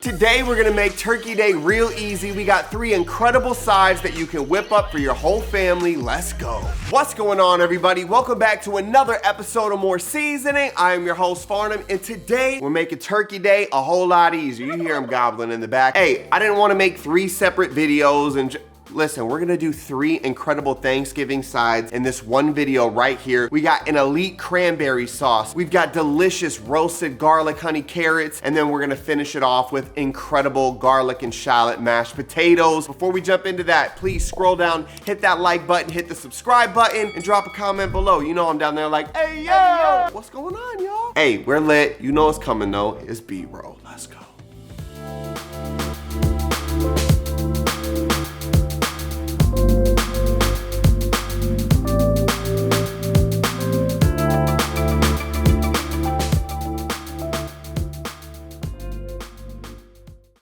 Today we're gonna make Turkey Day real easy. We got 3 incredible sides that you can whip up for your whole family. Let's go. What's going on, everybody? Welcome back to another episode of More Seasoning. I am your host, Farnum, and today we're making Turkey Day a whole lot easier. You hear him gobbling in the back. Hey, I didn't want to make 3 separate videos and listen, we're gonna do 3 incredible Thanksgiving sides in this one video right here. We got an elite cranberry sauce. We've got delicious roasted garlic honey carrots, and then we're gonna finish it off with incredible garlic and shallot mashed potatoes. Before we jump into that, please scroll down, hit that like button, hit the subscribe button, and drop a comment below. You know I'm down there like, hey yo, what's going on, y'all? Hey, we're lit. You know what's coming though. It's B-roll. Let's go.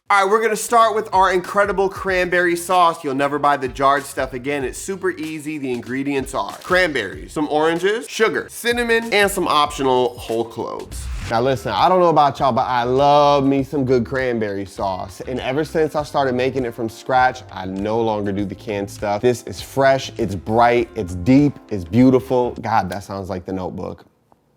All right, we're gonna start with our incredible cranberry sauce. You'll never buy the jarred stuff again. It's super easy. The ingredients are cranberries, some oranges, sugar, cinnamon, and some optional whole cloves. Now listen, I don't know about y'all, but I love me some good cranberry sauce. And ever since I started making it from scratch, I no longer do the canned stuff. This is fresh, it's bright, it's deep, it's beautiful. God, that sounds like The Notebook.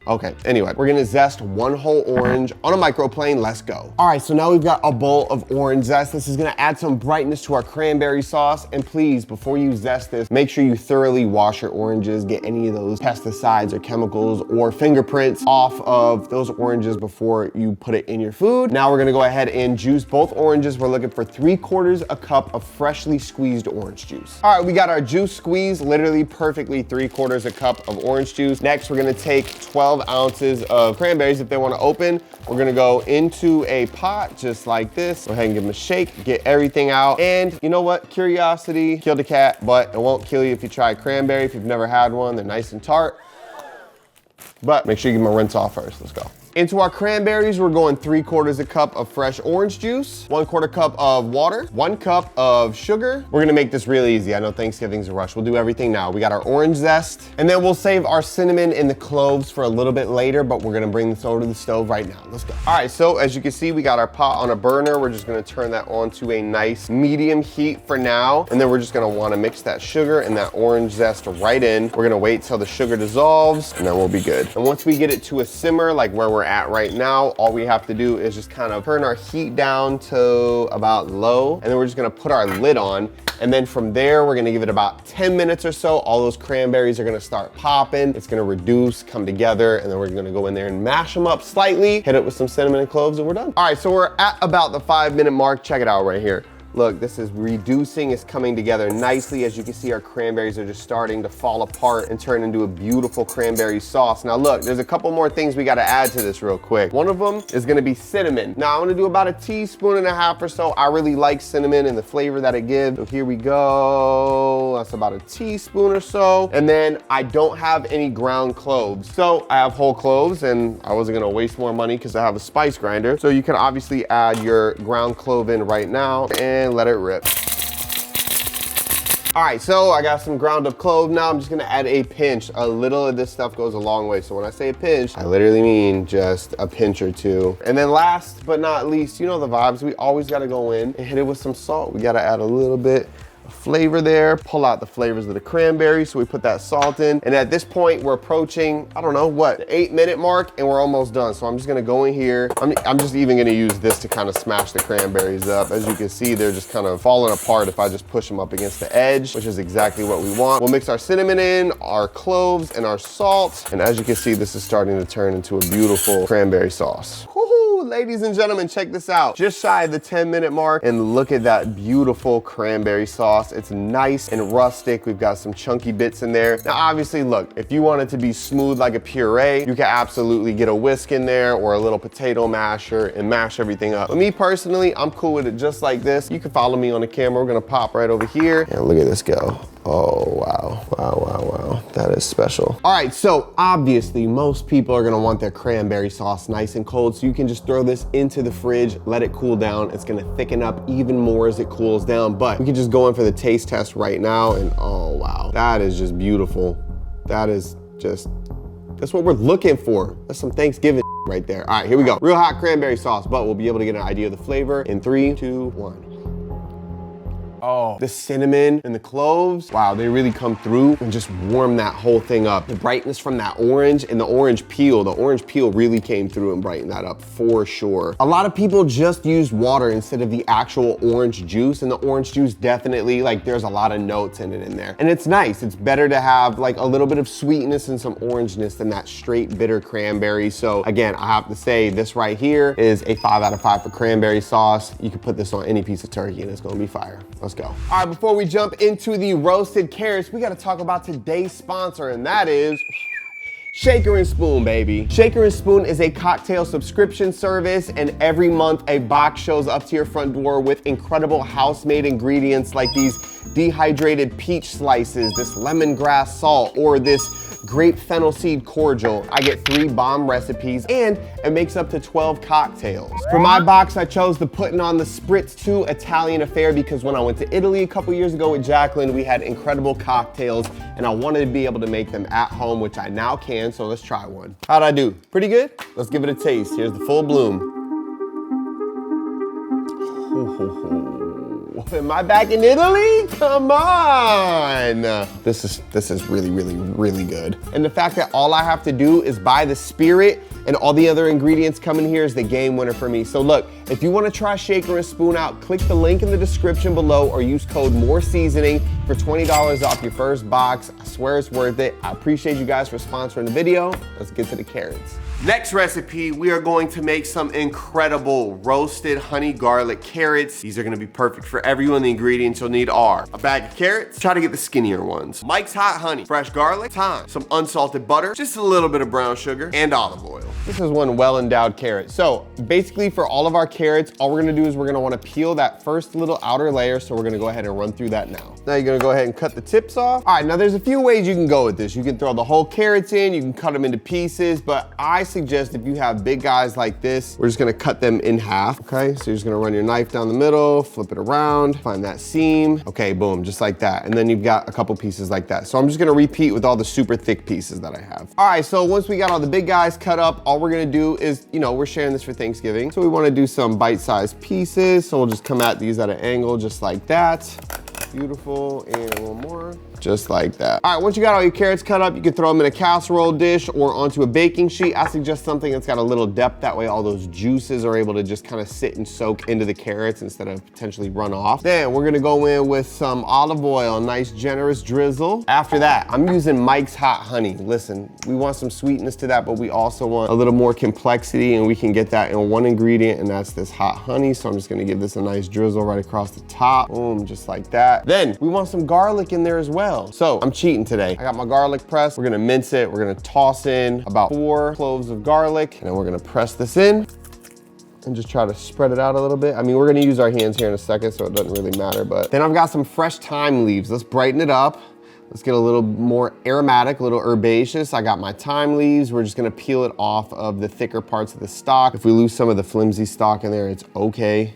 Okay, anyway, we're gonna zest 1 whole orange on a microplane. Let's go. All right, so now we've got a bowl of orange zest. This is gonna add some brightness to our cranberry sauce. And please, before you zest this, make sure you thoroughly wash your oranges, get any of those pesticides or chemicals or fingerprints off of those oranges before you put it in your food. Now we're gonna go ahead and juice both oranges. We're looking for 3/4 a cup of freshly squeezed orange juice. All right, we got our juice squeezed, literally perfectly 3/4 a cup of orange juice. Next, we're gonna take 12 ounces of cranberries. If they want to open, we're gonna go into a pot just like this. Go ahead and give them a shake, get everything out. And you know what? Curiosity killed a cat, but it won't kill you if you try cranberry. If you've never had one, they're nice and tart. But make sure you give them a rinse off first. Let's go. Into our cranberries, we're going 3/4 a cup of fresh orange juice, 1/4 cup of water, 1 cup of sugar. We're gonna make this real easy. I know Thanksgiving's a rush. We'll do everything now. We got our orange zest, and then we'll save our cinnamon and the cloves for a little bit later, but we're gonna bring this over to the stove right now. Let's go. All right, so as you can see, we got our pot on a burner. We're just gonna turn that on to a nice medium heat for now, and then we're just gonna wanna mix that sugar and that orange zest right in. We're gonna wait till the sugar dissolves, and then we'll be good. And once we get it to a simmer, like where we're at right now, all we have to do is just kind of turn our heat down to about low, and then we're just gonna put our lid on, and then from there we're gonna give it about 10 minutes or so. All those cranberries are gonna start popping. It's gonna reduce, come together, and then we're gonna go in there and mash them up slightly, hit it with some cinnamon and cloves, and we're done. All right, so we're at about the 5-minute mark. Check it out right here. Look, this is reducing, it's coming together nicely. As you can see, our cranberries are just starting to fall apart and turn into a beautiful cranberry sauce. Now look, there's a couple more things we gotta add to this real quick. One of them is gonna be cinnamon. Now I'm gonna do about 1.5 teaspoons or so. I really like cinnamon and the flavor that it gives. So here we go. That's about 1 teaspoon or so. And then I don't have any ground cloves. So I have whole cloves, and I wasn't gonna waste more money because I have a spice grinder. So you can obviously add your ground clove in right now and let it rip. All right, so I got some ground up clove. Now I'm just gonna add a pinch. A little of this stuff goes a long way. So when I say a pinch, I literally mean just a pinch or 2. And then last but not least, you know the vibes, we always gotta go in and hit it with some salt. We gotta add a little bit of flavor there, pull out the flavors of the cranberry. So we put that salt in. And at this point, we're approaching, I don't know what, the 8-minute mark, and we're almost done. So I'm just gonna go in here. I'm just even gonna use this to kind of smash the cranberries up. As you can see, they're just kind of falling apart if I just push them up against the edge, which is exactly what we want. We'll mix our cinnamon in, our cloves, and our salt. And as you can see, this is starting to turn into a beautiful cranberry sauce. Ladies and gentlemen, check this out. Just shy of the 10-minute mark, and look at that beautiful cranberry sauce. It's nice and rustic. We've got some chunky bits in there. Now, obviously, look, if you want it to be smooth like a puree, you can absolutely get a whisk in there or a little potato masher and mash everything up. But me personally, I'm cool with it just like this. You can follow me on the camera. We're gonna pop right over here, and look at this go. Oh, wow, wow, wow, wow. That is special. All right, so obviously most people are gonna want their cranberry sauce nice and cold, so you can just throw this into the fridge, let it cool down. It's gonna thicken up even more as it cools down, but we can just go in for the taste test right now, and oh, wow. That is just beautiful. That is just That's what we're looking for. That's some Thanksgiving right there. All right, here we go. Real hot cranberry sauce, but we'll be able to get an idea of the flavor in 3, 2, 1. Oh, the cinnamon and the cloves, wow, they really come through and just warm that whole thing up. The brightness from that orange and the orange peel really came through and brightened that up for sure. A lot of people just use water instead of the actual orange juice, and the orange juice definitely, like, there's a lot of notes in it in there. And it's nice. It's better to have like a little bit of sweetness and some orangeness than that straight bitter cranberry. So again, I have to say this right here is a 5 out of 5 for cranberry sauce. You can put this on any piece of turkey and it's gonna be fire. Let's go. All right, before we jump into the roasted carrots, we gotta talk about today's sponsor, and that is Shaker and Spoon, baby. Shaker and Spoon is a cocktail subscription service, and every month a box shows up to your front door with incredible house-made ingredients like these dehydrated peach slices, this lemongrass salt, or this grape fennel seed cordial. I get 3 bomb recipes, and it makes up to 12 cocktails. For my box, I chose the Putting on the Spritz 2 Italian affair because when I went to Italy a couple years ago with Jacqueline, we had incredible cocktails, and I wanted to be able to make them at home, which I now can, so let's try one. How'd I do? Pretty good? Let's give it a taste. Here's the full bloom. Am I back in Italy? Come on! This is really, really, really good. And the fact that all I have to do is buy the spirit and all the other ingredients come in here is the game winner for me. So look, if you want to try Shaker and Spoon out, click the link in the description below or use code MORESEASONING for $20 off your first box. I swear it's worth it. I appreciate you guys for sponsoring the video. Let's get to the carrots. Next recipe, we are going to make some incredible roasted honey garlic carrots. These are gonna be perfect for everyone. The ingredients you'll need are a bag of carrots, try to get the skinnier ones, Mike's Hot Honey, fresh garlic, thyme, some unsalted butter, just a little bit of brown sugar, and olive oil. This is one well-endowed carrot. So basically for all of our carrots, all we're gonna do is we're gonna wanna peel that first little outer layer, so we're gonna go ahead and run through that now. Now you're gonna go ahead and cut the tips off. All right, now there's a few ways you can go with this. You can throw the whole carrots in, you can cut them into pieces, but I suggest if you have big guys like this, we're just gonna cut them in half, okay? So you're just gonna run your knife down the middle, flip it around, find that seam. Okay, boom, just like that. And then you've got a couple pieces like that. So I'm just gonna repeat with all the super thick pieces that I have. All right, so once we got all the big guys cut up, all we're gonna do is, you know, we're sharing this for Thanksgiving. So we wanna do some bite-sized pieces. So we'll just come at these at an angle just like that. Beautiful, and one more, just like that. All right, once you got all your carrots cut up, you can throw them in a casserole dish or onto a baking sheet. I suggest something that's got a little depth, that way all those juices are able to just kind of sit and soak into the carrots instead of potentially run off. Then we're gonna go in with some olive oil, a nice generous drizzle. After that, I'm using Mike's Hot Honey. Listen, we want some sweetness to that, but we also want a little more complexity, and we can get that in one ingredient, and that's this hot honey. So I'm just gonna give this a nice drizzle right across the top. Boom, just like that. Then we want some garlic in there as well. So I'm cheating today. I got my garlic pressed. We're gonna mince it. We're gonna toss in about 4 cloves of garlic, and then we're gonna press this in and just try to spread it out a little bit. I mean, we're gonna use our hands here in a second, so it doesn't really matter, but then I've got some fresh thyme leaves. Let's brighten it up. Let's get a little more aromatic, a little herbaceous. I got my thyme leaves. We're just gonna peel it off of the thicker parts of the stalk. If we lose some of the flimsy stalk in there, it's okay.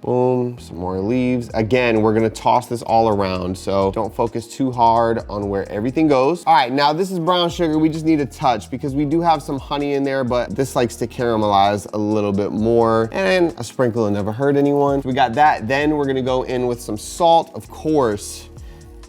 Boom, some more leaves. Again, we're gonna toss this all around, so don't focus too hard on where everything goes. All right, now this is brown sugar. We just need a touch because we do have some honey in there, but this likes to caramelize a little bit more, and a sprinkle will never hurt anyone. We got that. Then we're gonna go in with some salt, of course.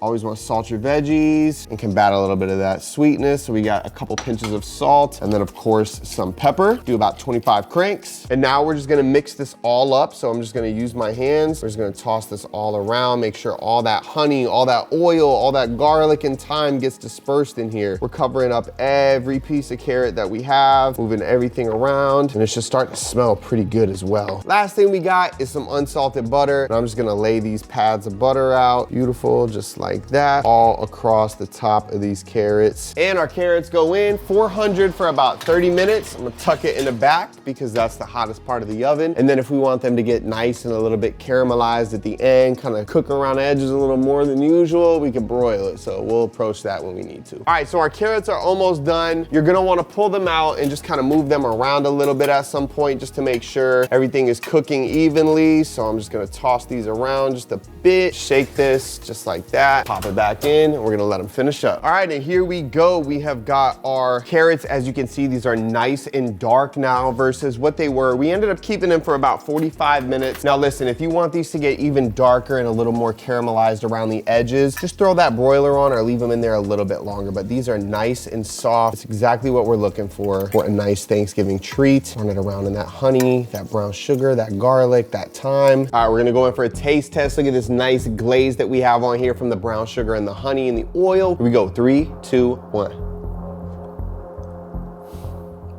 Always want to salt your veggies and combat a little bit of that sweetness. So we got a couple pinches of salt, and then of course some pepper. Do about 25 cranks. And now we're just gonna mix this all up. So I'm just gonna use my hands. We're just gonna toss this all around, make sure all that honey, all that oil, all that garlic and thyme gets dispersed in here. We're covering up every piece of carrot that we have, moving everything around, and it should start to smell pretty good as well. Last thing we got is some unsalted butter. And I'm just gonna lay these pads of butter out. Beautiful, just like that, all across the top of these carrots. And our carrots go in 400 for about 30 minutes. I'm gonna tuck it in the back because that's the hottest part of the oven. And then if we want them to get nice and a little bit caramelized at the end, kind of cook around the edges a little more than usual, we can broil it. So we'll approach that when we need to. All right, so our carrots are almost done. You're gonna wanna pull them out and just kind of move them around a little bit at some point just to make sure everything is cooking evenly. So I'm just gonna toss these around just a bit, shake this just like that. that, pop it back in, and we're gonna let them finish up. All right, and here we go. We have got our carrots. As you can see, these are nice and dark now versus what they were. We ended up keeping them for about 45 minutes. Now listen, if you want these to get even darker and a little more caramelized around the edges, just throw that broiler on or leave them in there a little bit longer. But these are nice and soft. It's exactly what we're looking for a nice Thanksgiving treat. Run it around in that honey, that brown sugar, that garlic, that thyme. All right, we're gonna go in for a taste test. Look at this nice glaze that we have on here from the brown sugar and the honey and the oil. Here we go, 3, 2, 1.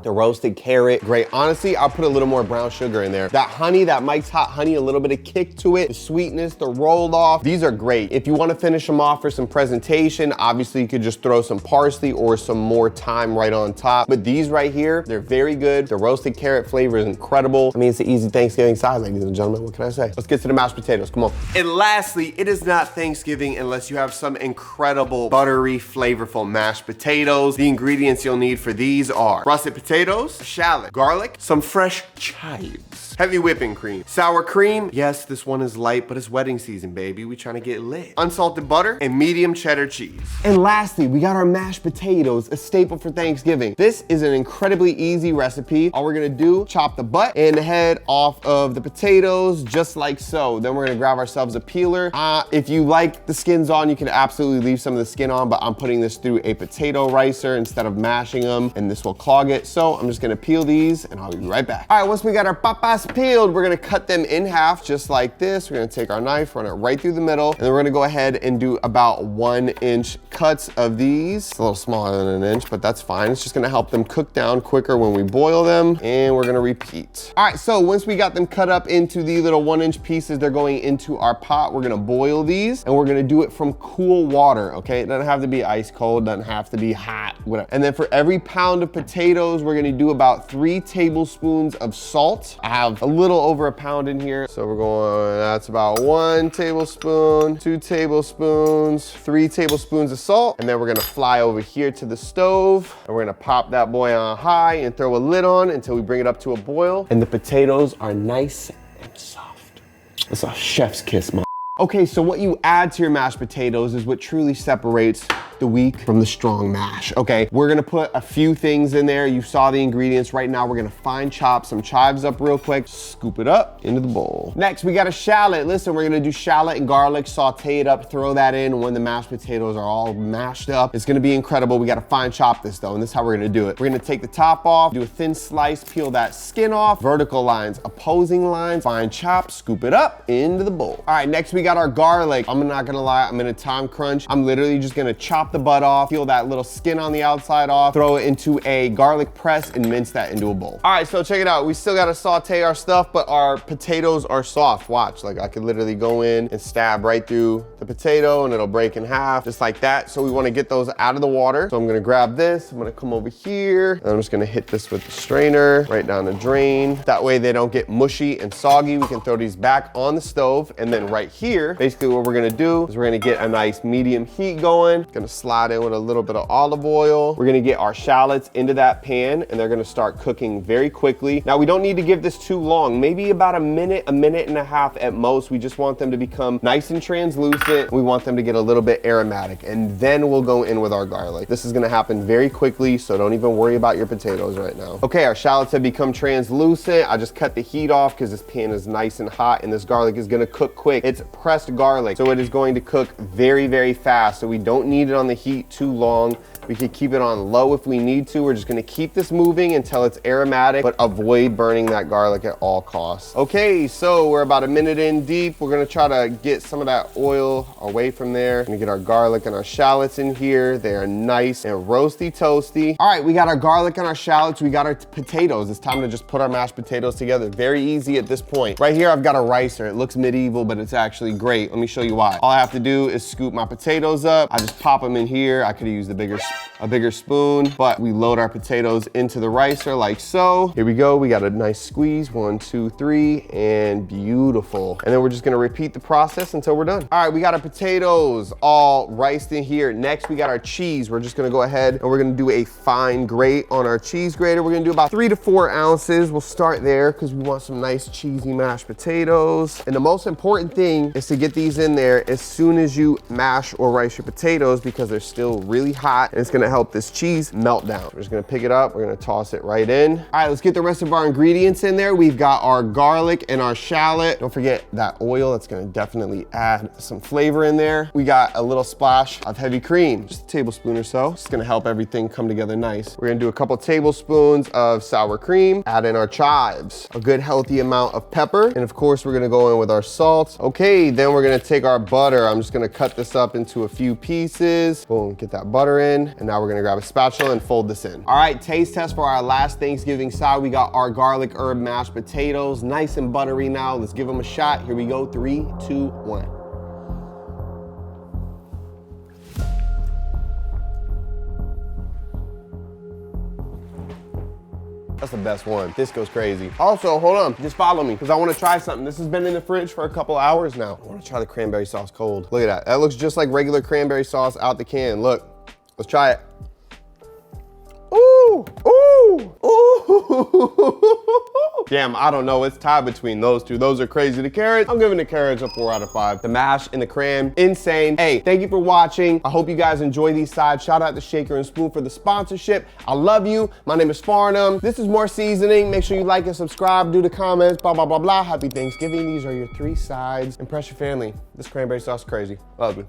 The roasted carrot, great. Honestly, I'll put a little more brown sugar in there. That honey, that Mike's Hot Honey, a little bit of kick to it, the sweetness, the rolled off. These are great. If you wanna finish them off for some presentation, obviously you could just throw some parsley or some more thyme right on top. But these right here, they're very good. The roasted carrot flavor is incredible. I mean, it's an easy Thanksgiving side, ladies and gentlemen. What can I say? Let's get to the mashed potatoes, come on. And lastly, it is not Thanksgiving unless you have some incredible, buttery, flavorful mashed potatoes. The ingredients you'll need for these are russet potatoes, shallot, garlic, some fresh chives, heavy whipping cream, sour cream. Yes, this one is light, but it's wedding season, baby. We trying to get lit. Unsalted butter and medium cheddar cheese. And lastly, we got our mashed potatoes, a staple for Thanksgiving. This is an incredibly easy recipe. All we're gonna do, chop the butt and the head off of the potatoes, just like so. Then we're gonna grab ourselves a peeler. If you like the skins on, you can absolutely leave some of the skin on, but I'm putting this through a potato ricer instead of mashing them, and this will clog it. So I'm just gonna peel these and I'll be right back. All right, once we got our papas peeled, we're gonna cut them in half just like this. We're gonna take our knife, run it right through the middle, and then we're gonna go ahead and do about 1-inch cuts of these. It's a little smaller than an inch, but that's fine. It's just gonna help them cook down quicker when we boil them, and we're gonna repeat. All right, so once we got them cut up into the little 1-inch pieces, they're going into our pot. We're gonna boil these, and we're gonna do it from cool water, okay? It doesn't have to be ice cold, doesn't have to be hot, whatever. And then for every pound of potatoes, we're gonna do about 3 tablespoons of salt. I have a little over a pound in here. So we're going, that's about 1 tablespoon, 2 tablespoons, 3 tablespoons of salt. And then we're gonna fly over here to the stove, and we're gonna pop that boy on high and throw a lid on until we bring it up to a boil. And the potatoes are nice and soft. It's a chef's kiss, mom. Okay, so what you add to your mashed potatoes is what truly separates the weak from the strong mash, okay? We're gonna put a few things in there. You saw the ingredients. Right now, we're gonna fine chop some chives up real quick, scoop it up into the bowl. Next, we got a shallot. Listen, we're gonna do shallot and garlic, saute it up, throw that in when the mashed potatoes are all mashed up. It's gonna be incredible. We gotta fine chop this though, and this is how we're gonna do it. We're gonna take the top off, do a thin slice, peel that skin off, vertical lines, opposing lines, fine chop, scoop it up into the bowl. All right, next we got our garlic. I'm not gonna lie, I'm in a time crunch. I'm literally just gonna chop the butt off, peel that little skin on the outside off, throw it into a garlic press and mince that into a bowl. All right, so check it out. We still gotta saute our stuff, but our potatoes are soft. Watch, like I could literally go in and stab right through the potato and it'll break in half, just like that. So we wanna get those out of the water. So I'm gonna grab this, I'm gonna come over here, and I'm just gonna hit this with the strainer right down the drain. That way they don't get mushy and soggy. We can throw these back on the stove, and then right here, basically what we're gonna do is we're gonna get a nice medium heat going. Gonna slide in with a little bit of olive oil. We're gonna get our shallots into that pan, and they're gonna start cooking very quickly. Now we don't need to give this too long, maybe about a minute and a half at most. We just want them to become nice and translucent. We want them to get a little bit aromatic, and then we'll go in with our garlic. This is gonna happen very quickly, so don't even worry about your potatoes right now. Okay, our shallots have become translucent. I just cut the heat off because this pan is nice and hot, and this garlic is gonna cook quick. It's pressed garlic, so it is going to cook very, very fast. So we don't need it on the heat too long. We could keep it on low if we need to. We're just gonna keep this moving until it's aromatic, but avoid burning that garlic at all costs. Okay, so we're about a minute in deep. We're gonna try to get some of that oil away from there. We're gonna get our garlic and our shallots in here. They are nice and roasty toasty. All right, we got our garlic and our shallots. We got our potatoes. It's time to just put our mashed potatoes together. Very easy at this point. Right here, I've got a ricer. It looks medieval, but it's actually great. Let me show you why. All I have to do is scoop my potatoes up. I just pop them in here. I could have used a bigger a bigger spoon, but we load our potatoes into the ricer like so. Here we go, we got a nice squeeze, 1, 2, 3, and beautiful. And then we're just gonna repeat the process until we're done. All right, we got our potatoes all riced in here. Next, we got our cheese. We're just gonna go ahead and we're gonna do a fine grate on our cheese grater. We're gonna do about 3 to 4 ounces. We'll start there because we want some nice cheesy mashed potatoes. And the most important thing is to get these in there as soon as you mash or rice your potatoes because they're still really hot and it's gonna help this cheese melt down. We're just gonna pick it up, we're gonna toss it right in. All right, let's get the rest of our ingredients in there. We've got our garlic and our shallot. Don't forget that oil, that's gonna definitely add some flavor in there. We got a little splash of heavy cream, just a tablespoon or so. It's gonna help everything come together nice. We're gonna do a couple tablespoons of sour cream, add in our chives, a good healthy amount of pepper, and of course we're gonna go in with our salt. Okay, then we're gonna take our butter. I'm just gonna cut this up into a few pieces. Boom, get that butter in, and now we're gonna grab a spatula and fold this in. All right, taste test for our last Thanksgiving side. We got our garlic herb mashed potatoes, nice and buttery now. Let's give them a shot. Here we go, 3, 2, 1. That's the best one. This goes crazy. Also, hold on, just follow me because I want to try something. This has been in the fridge for a couple hours now. I want to try the cranberry sauce cold. Look at that. That looks just like regular cranberry sauce out the can. Look, let's try it. Ooh, ooh, ooh. Damn, I don't know. It's tied between those two. Those are crazy. The carrots, I'm giving the carrots a 4 out of 5. The mash and the cran, insane. Hey, thank you for watching. I hope you guys enjoy these sides. Shout out to Shaker and Spoon for the sponsorship. I love you. My name is Farnum. This is More Seasoning. Make sure you like and subscribe, do the comments, blah, blah, blah, blah. Happy Thanksgiving. These are your 3 sides. Impress your family. This cranberry sauce is crazy. Love you.